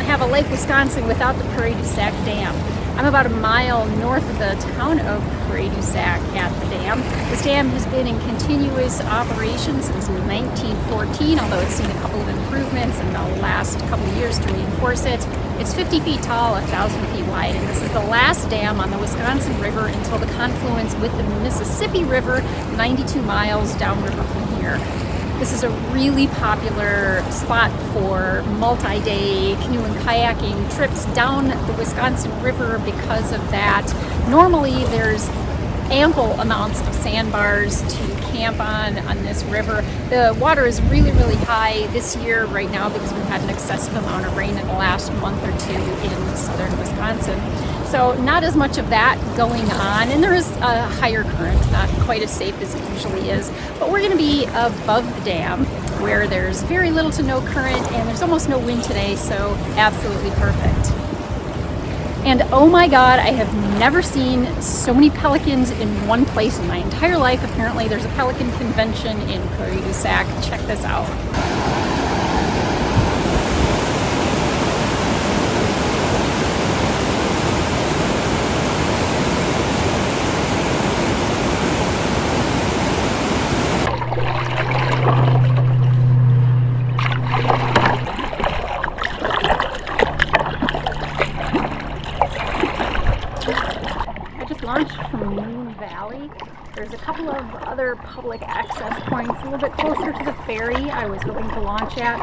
can't have a Lake Wisconsin without the Prairie du Sac Dam. I'm about a mile north of the town of Prairie du Sac at the dam. This dam has been in continuous operation since 1914, although it's seen a couple of improvements in the last couple of years to reinforce it. It's 50 feet tall, 1,000 feet wide, and this is the last dam on the Wisconsin River until the confluence with the Mississippi River, 92 miles downriver from here. This is a really popular spot for multi-day canoe and kayaking trips down the Wisconsin River because of that. Normally there's ample amounts of sandbars to camp on this river. The water is really high this year right now because we've had an excessive amount of rain in the last month or two in southern Wisconsin. So not as much of that going on, and there is a higher current, not quite as safe as it usually is, but we're going to be above the dam where there's very little to no current and there's almost no wind today, so absolutely perfect. And oh my God, I have never seen so many pelicans in one place in my entire life. Apparently there's a pelican convention in Prairie du Sac. Check this out. Launched from Moon Valley. There's a couple of other public access points a little bit closer to the ferry I was hoping to launch at,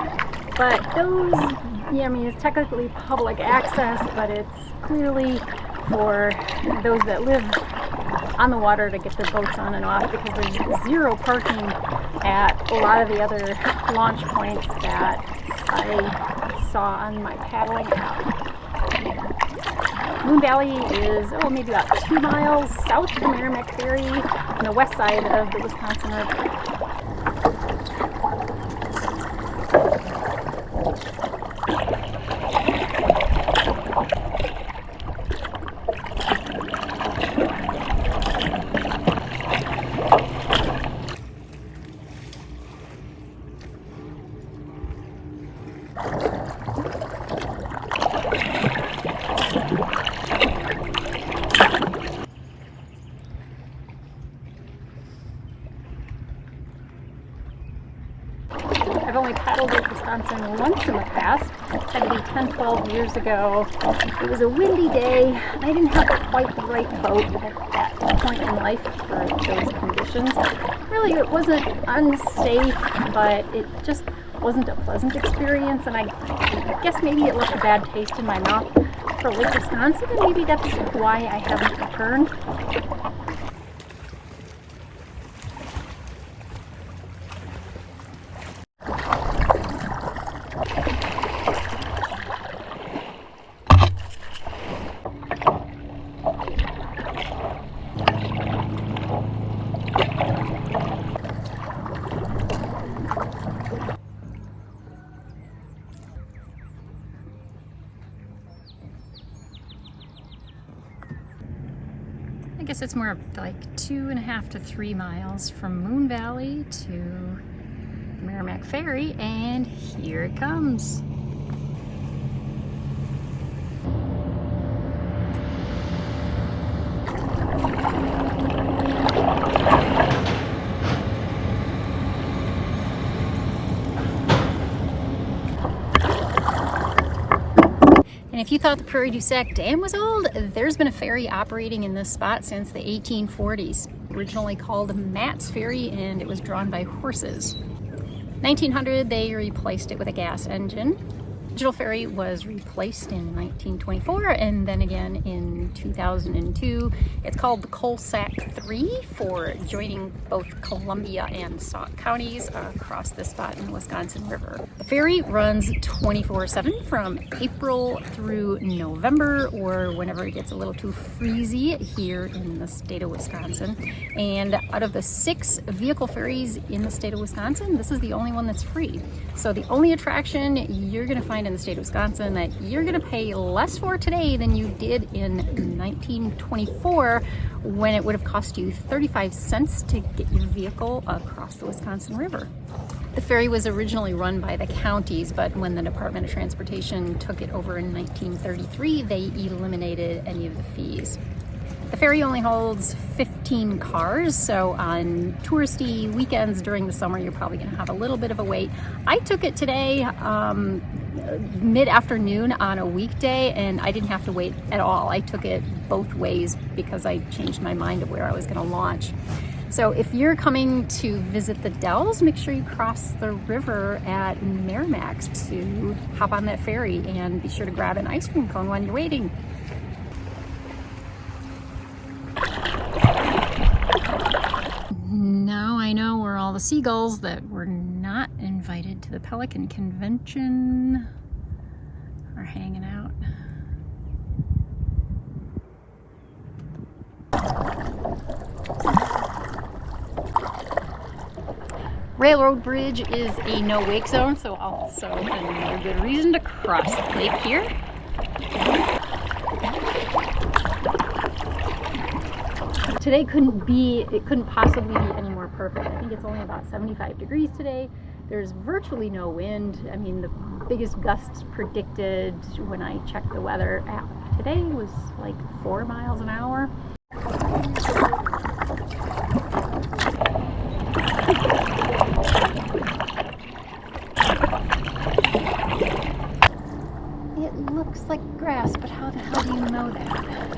but those, yeah, I mean, it's technically public access, but it's clearly for those that live on the water to get their boats on and off, because there's zero parking at a lot of the other launch points that I saw on my paddling app. Moon Valley is, maybe about 2 miles south of the Merimac Ferry on the west side of the Wisconsin River. I've only paddled Lake Wisconsin once in the past. It had to be 10, 12 years ago. It was a windy day, and I didn't have quite the right boat at that point in life for those conditions. Really, it wasn't unsafe, but it just wasn't a pleasant experience, and I guess maybe it left a bad taste in my mouth for Lake Wisconsin, and maybe that's why I haven't returned. I guess it's more like 2.5 to 3 miles from Moon Valley to Merimac Ferry, and here it comes. And if you thought the Prairie du Sac Dam was old, there's been a ferry operating in this spot since the 1840s. Originally called Matt's Ferry, and it was drawn by horses. 1900, they replaced it with a gas engine. The original ferry was replaced in 1924, and then again in 2002. It's called the Coalsack 3 for joining both Columbia and Sauk counties across this spot in the Wisconsin River. The ferry runs 24/7 from April through November, or whenever it gets a little too freezy here in the state of Wisconsin. And out of the 6 vehicle ferries in the state of Wisconsin, this is the only one that's free. So the only attraction you're going to find in the state of Wisconsin that you're going to pay less for today than you did in 1924, when it would have cost you 35 cents to get your vehicle across the Wisconsin River. The ferry was originally run by the counties, but when the Department of Transportation took it over in 1933, they eliminated any of the fees. The ferry only holds 15 cars, so on touristy weekends during the summer, you're probably going to have a little bit of a wait. I took it today mid-afternoon on a weekday, and I didn't have to wait at all. I took it both ways because I changed my mind of where I was going to launch. So if you're coming to visit the Dells, make sure you cross the river at Merimac to hop on that ferry, and be sure to grab an ice cream cone while you're waiting. Now I know where all the seagulls that were not invited to the Pelican Convention are hanging out. Railroad Bridge is a no-wake zone, so also another good reason to cross the lake here. Today couldn't possibly be any more perfect. I think it's only about 75 degrees today. There's virtually no wind. I mean, the biggest gusts predicted when I checked the weather app today was like 4 miles an hour. It looks like grass, but how the hell do you know that?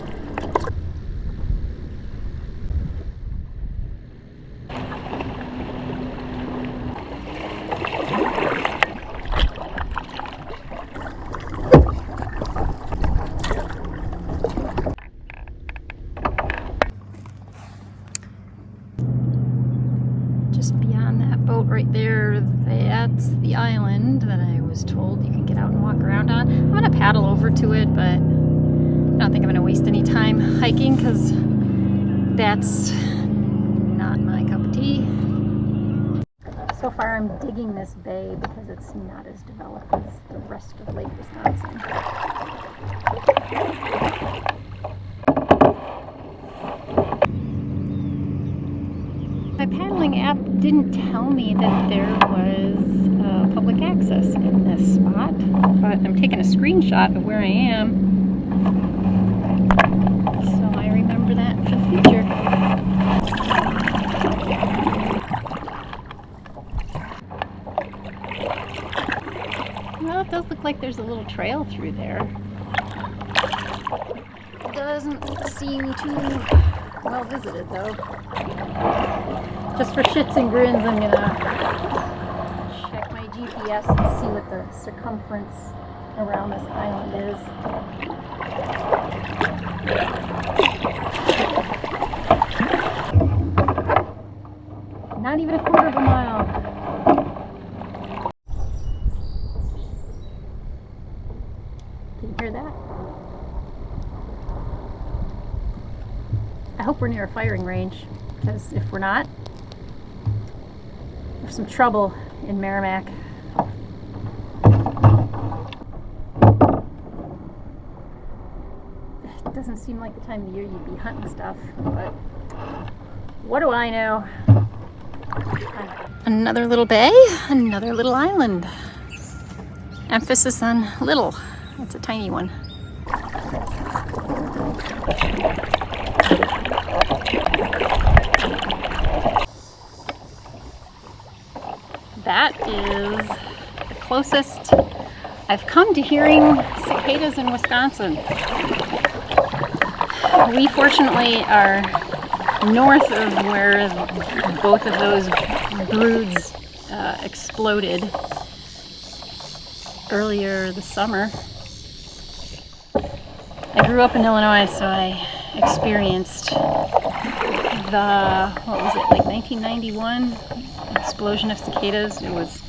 Just beyond that boat right there, that's the island that I was told you can get out and walk around on. I'm gonna paddle over to it, but I don't think I'm gonna waste any time hiking because that's not my cup of tea. So far I'm digging this bay because it's not as developed as the rest of Lake Wisconsin. My paddling app didn't tell me that there was public access in this spot, but I'm taking a screenshot of where I am, so I remember that for the future. Well, it does look like there's a little trail through there. Doesn't seem too well visited though. Just for shits and grins, I'm gonna check my GPS and see what the circumference around this island is. Not even a quarter of a mile. Can you hear that? I hope we're near a firing range, because if we're not, there's some trouble in Merimac. It doesn't seem like the time of the year you'd be hunting stuff, but what do I know? Another little bay, another little island. Emphasis on little. It's a tiny one. That is the closest I've come to hearing cicadas in Wisconsin. We fortunately are north of where both of those broods exploded earlier this summer. I grew up in Illinois, so I experienced the, what was it, like 1991 explosion of cicadas. It was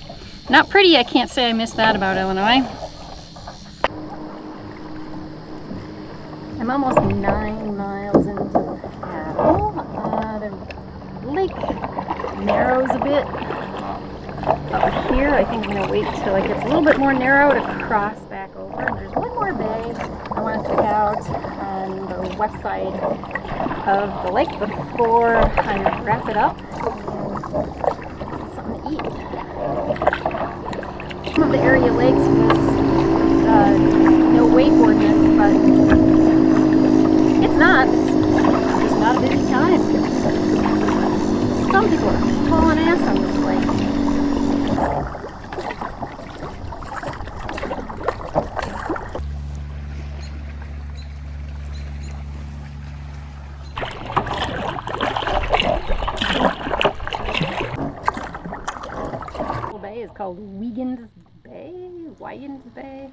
not pretty. I can't say I missed that about Illinois. I'm almost 9 miles into the paddle. The lake narrows a bit up here. I think I'm going to wait till it gets a little bit more narrow to cross back over. And there's one more bay I want to check out on the west side of the lake before I wrap it up and get something to eat. Some of the area lakes was no wake ordinance, but it's not. It's just not a busy time. Some people are hauling ass on this lake. The bay is called Wiegand's Bay.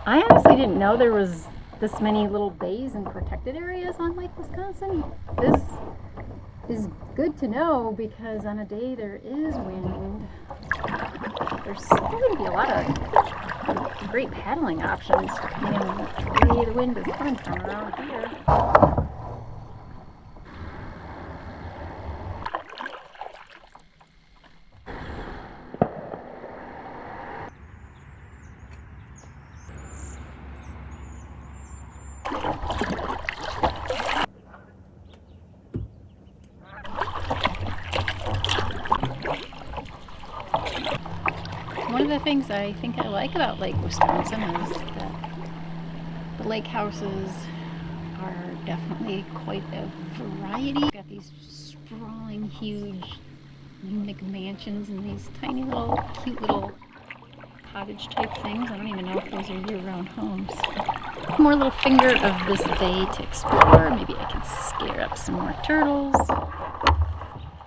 I honestly didn't know there was this many little bays and protected areas on Lake Wisconsin. This is good to know because on a day there is wind, there's going to be a lot of great paddling options depending on which way the wind is coming from around here. One of the things I think I like about Lake Wisconsin is that the lake houses are definitely quite a variety. We've got these sprawling, huge, unique mansions and these tiny little, cute little cottage type things. I don't even know if those are year-round homes. One more little finger of this bay to explore. Maybe I can scare up some more turtles.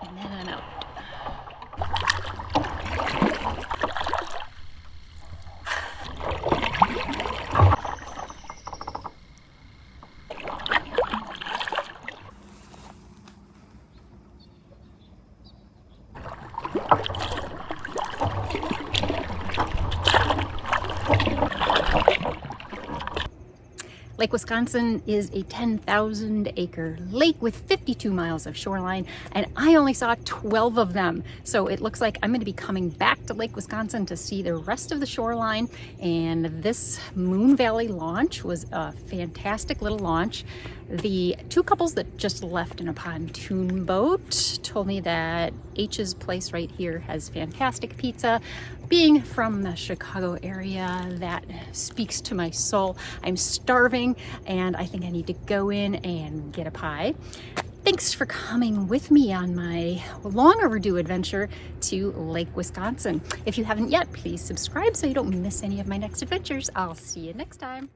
And then I'm out. Lake Wisconsin is a 10,000 acre lake with 52 miles of shoreline, and I only saw 12 of them. So it looks like I'm going to be coming back to Lake Wisconsin to see the rest of the shoreline. And this Moon Valley launch was a fantastic little launch. The two couples that just left in a pontoon boat told me that H's place right here has fantastic pizza. Being from the Chicago area, that speaks to my soul. I'm starving and I think I need to go in and get a pie. Thanks for coming with me on my long overdue adventure to Lake Wisconsin. If you haven't yet, please subscribe so you don't miss any of my next adventures. I'll see you next time.